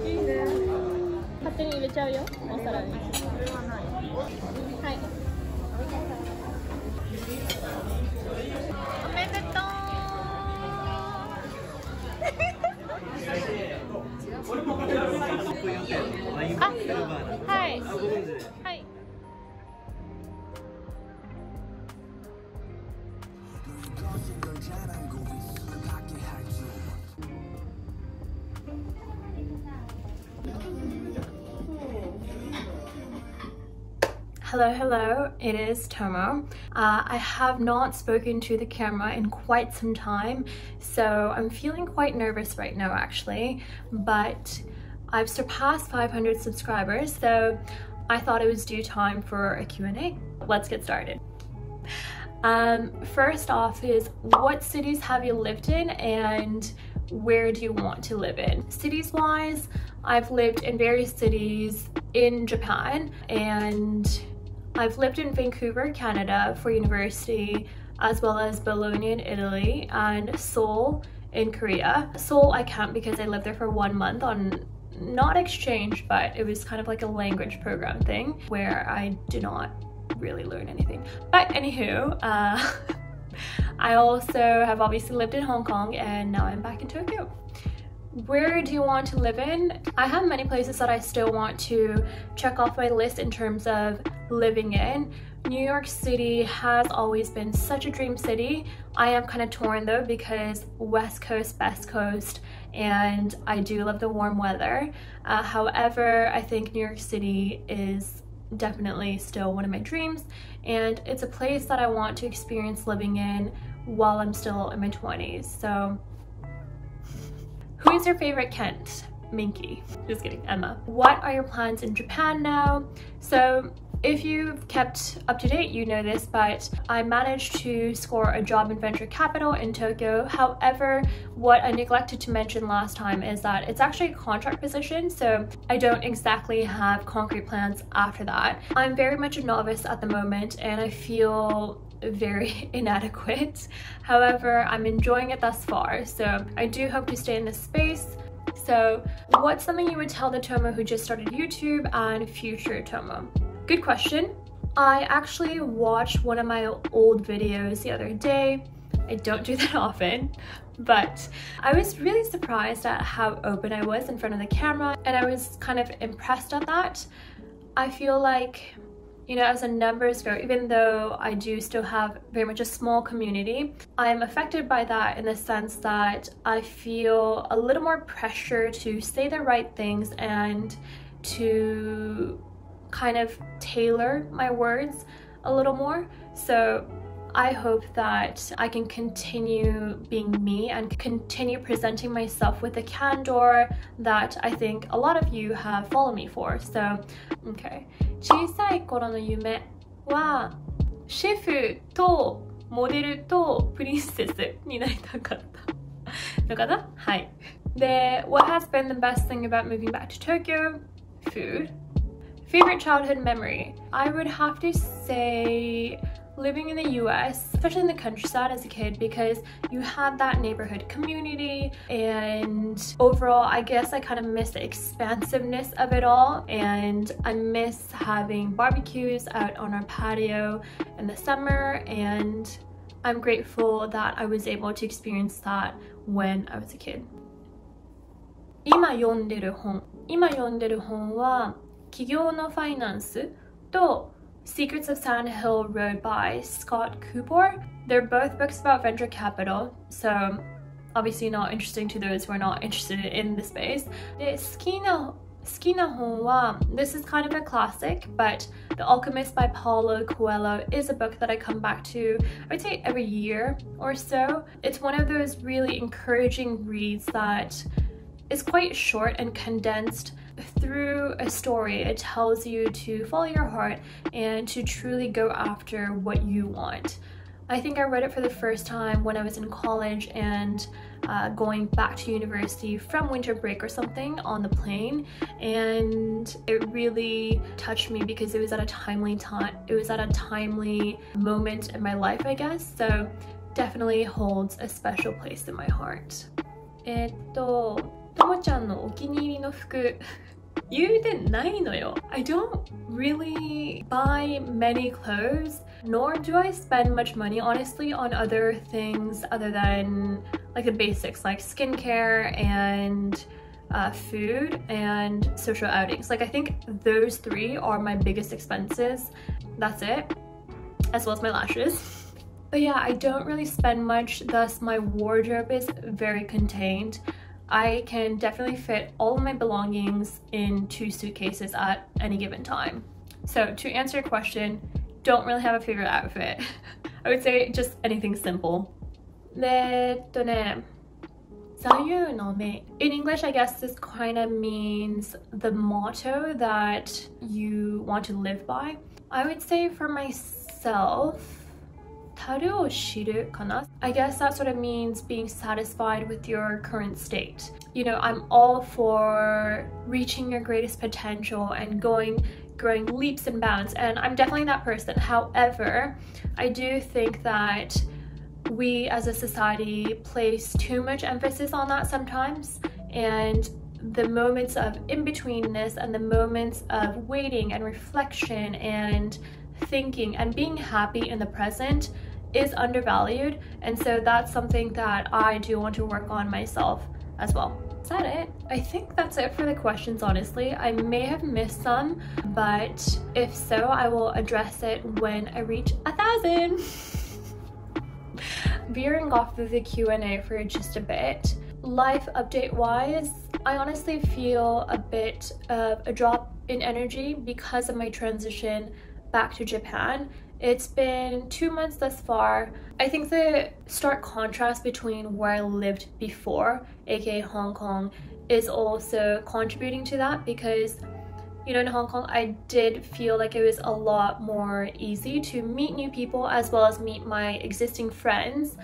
いいね。勝手に入れちゃうよ、お皿に。はい。おめでとう。はい。はい。Hello, hello, it is Tomo. I have not spoken to the camera in quite some time, so I'm feeling quite nervous right now actually, but I've surpassed 500 subscribers, so I thought it was due time for a Q&A. Let's get started. First off is, what cities have you lived in and where do you want to live in? Cities wise, I've lived in various cities in Japan, and I've lived in Vancouver, Canada for university, as well as Bologna in Italy and Seoul in Korea. Seoul I can't because I lived there for 1 month on not exchange, but it was kind of like a language program thing where I did not really learn anything. But anywho, I also have obviously lived in Hong Kong and now I'm back in Tokyo. Where do you want to live in? I have many places that I still want to check off my list in terms of living in. New York City has always been such a dream city. I am kind of torn though because West Coast, Best Coast, and I do love the warm weather. However, I think New York City is definitely still one of my dreams, and it's a place that I want to experience living in while I'm still in my 20s. So who is your favorite Kent? Minky. Just kidding, Emma. What are your plans in Japan now? So if you've kept up to date, you know this, but I managed to score a job in venture capital in Tokyo. However, what I neglected to mention last time is that it's actually a contract position, so I don't exactly have concrete plans after that. I'm very much a novice at the moment and I feel very inadequate. However, I'm enjoying it thus far, so I do hope to stay in this space. So what's something you would tell the Tomo who just started YouTube and future Tomo? Good question. I actually watched one of my old videos the other day. I don't do that often, but I was really surprised at how open I was in front of the camera, and I was kind of impressed at that. I feel like, you know, as the numbers go, even though I do still have very much a small community, I'm affected by that in the sense that I feel a little more pressure to say the right things and to kind of tailor my words a little more. So I hope that I can continue being me and continue presenting myself with the candor that I think a lot of you have followed me for. So, okay. 小さい頃の夢はシェフとモデルとプリンセスになりたかったのかな？はい。で、what has been the best thing about moving back to Tokyo? Food. Favorite childhood memory? I would have to say living in the US, especially in the countryside as a kid, because you had that neighborhood community, and overall I guess I kind of miss the expansiveness of it all, and I miss having barbecues out on our patio in the summer, and I'm grateful that I was able to experience that when I was a kid. 今読んでる本は企業のファイナンスと Secrets of Sand Hill Road by Scott Cooper. They're both books about venture capital, so obviously not interesting to those who are not interested in the space. で、好きな本は this is kind of a classic, but The Alchemist by Paulo Coelho is a book that I come back to, I would say every year or so. It's one of those really encouraging reads that is quite short and condensed. Through a story, it tells you to follow your heart and to truly go after what you want. I think I read it for the first time when I was in college and going back to university from winter break or something on the plane, and it really touched me because it was at a timely time. It was at a timely moment in my life, I guess. So definitely holds a special place in my heart. ともちゃんのお気に入りの服言うてないのよ。I don't really buy many clothes, nor do I spend much money, honestly, on other things other than like the basics, like skincare and food and social outings. Like I think those three are my biggest expenses. That's it, as well as my lashes. But yeah, I don't really spend much, thus my wardrobe is very contained. I can definitely fit all of my belongings in 2 suitcases at any given time. So to answer your question, don't really have a favorite outfit. I would say just anything simple. 座右の銘. In English, I guess this kind of means the motto that you want to live by. I would say for myself, 樽を知るかな? I guess that sort of means being satisfied with your current state. You know, I'm all for reaching your greatest potential and growing leaps and bounds, and I'm definitely that person. However, I do think that we as a society place too much emphasis on that sometimes, and the moments of in-betweenness and the moments of waiting and reflection and thinking and being happy in the present is undervalued, and so that's something that I do want to work on myself as well. Is that it? I think that's it for the questions, honestly. I may have missed some, but if so, I will address it when I reach 1,000. Veering off of the Q&A for just a bit, life update wise, I honestly feel a bit of a drop in energy because of my transition back to Japan. It's been 2 months thus far. I think the stark contrast between where I lived before, aka Hong Kong, is also contributing to that, because you know, in Hong Kong, I did feel like it was a lot more easy to meet new people as well as meet my existing friends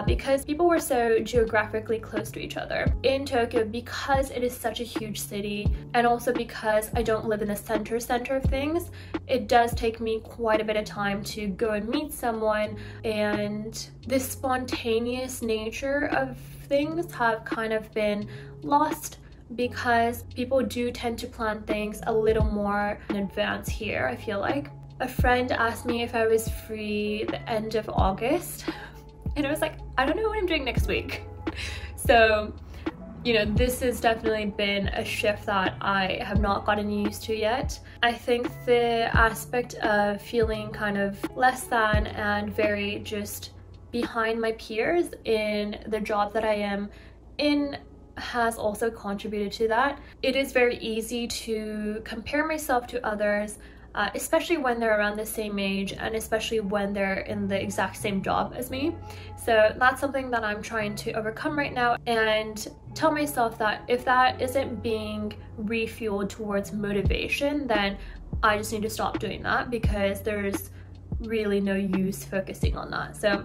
because people were so geographically close to each other. In Tokyo, because it is such a huge city, and also because I don't live in the center of things, it does take me quite a bit of time to go and meet someone, and this spontaneous nature of things have kind of been lost because people do tend to plan things a little more in advance here, I feel like. A friend asked me if I was free the end of August, and I was like, I don't know what I'm doing next week. So, you know, this has definitely been a shift that I have not gotten used to yet. I think the aspect of feeling kind of less than and very just behind my peers in the job that I am in has also contributed to that. It is very easy to compare myself to others, especially when they're around the same age and especially when they're in the exact same job as me. So that's something that I'm trying to overcome right now and tell myself that if that isn't being refueled towards motivation, then I just need to stop doing that because there's really no use focusing on that. So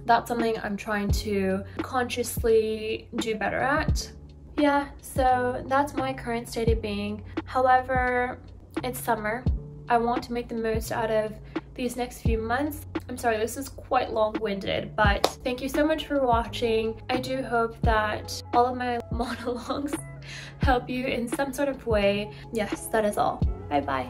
that's something I'm trying to consciously do better at. Yeah, so that's my current state of being. However, it's summer. I want to make the most out of these next few months. I'm sorry, this is quite long-winded, but thank you so much for watching. I do hope that all of my monologues help you in some sort of way. Yes, that is all. Bye-bye.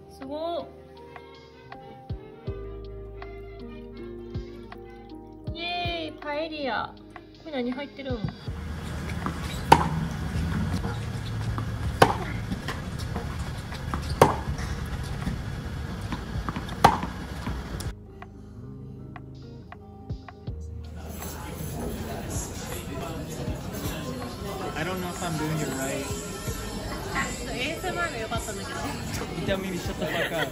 すごっ。イエーイ、パエリア。これ何入ってるん？I don't know if I'm doing it right. ASMR が良かったんだけど。Tell me to shut the fuck up.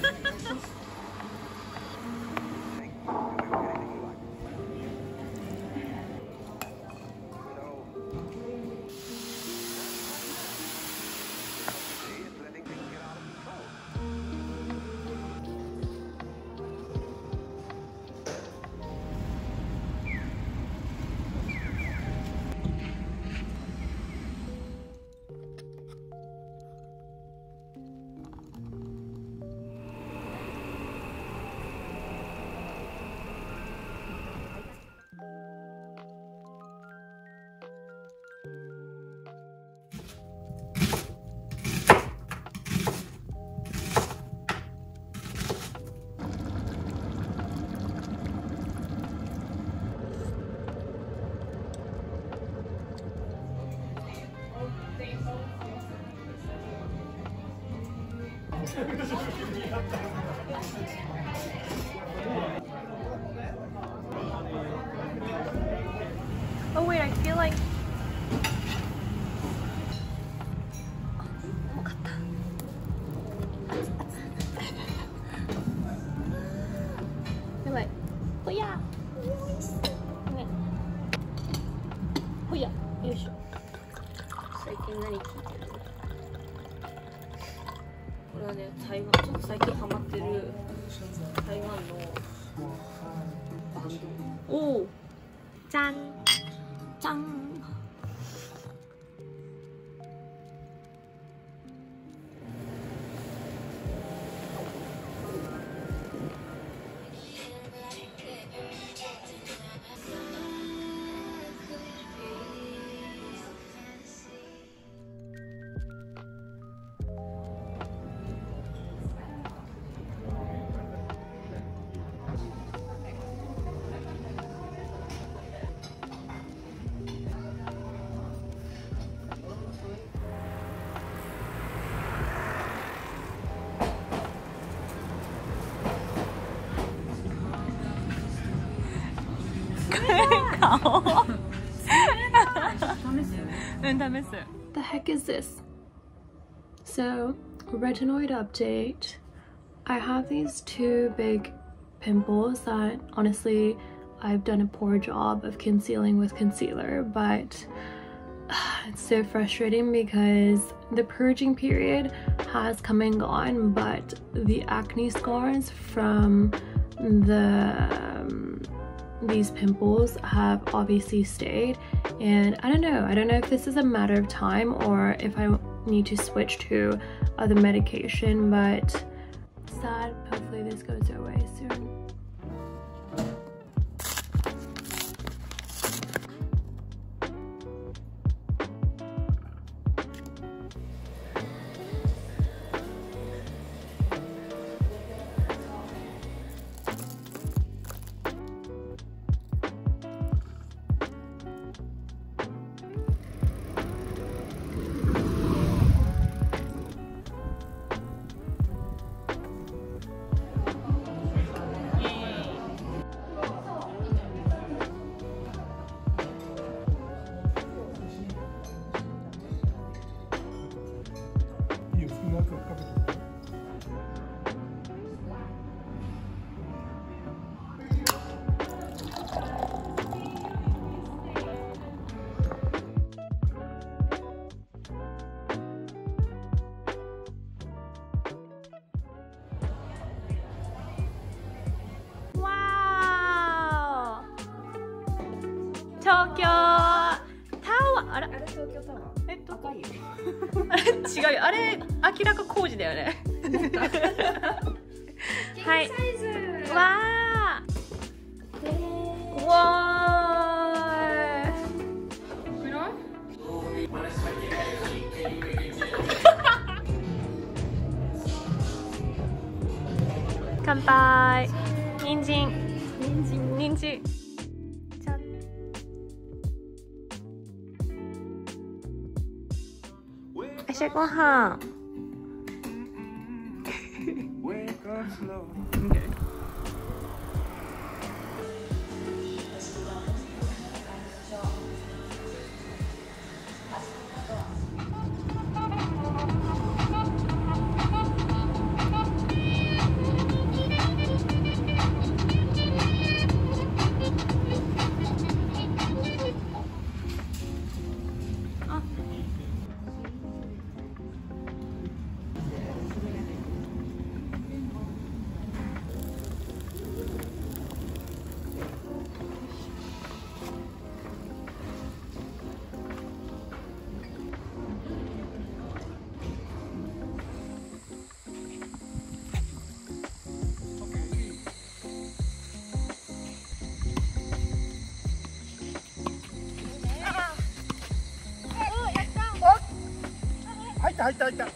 Oh wait, I feel like. やばい。ほや。ね。ほや。よいしょ。最近何聞いてる？これはね、台湾、ちょっと最近ハマってる台湾のバンド。おお。じゃん。じゃん。顔試す。The heck is this? So, retinoid update. I have these two big pimples that honestly I've done a poor job of concealing with concealer, but it's so frustrating because the purging period has come and gone, but the acne scars from these pimples have obviously stayed, and I don't know if this is a matter of time or if I need to switch to other medication, but sad. Hopefully this goes away soon. Wow! 東京タワー、あれ東京タワー、赤いよあれ違うよ、あれ明らか工事だよねはい、わーわー乾杯。人参。人参。じゃん。朝ごはん。入った。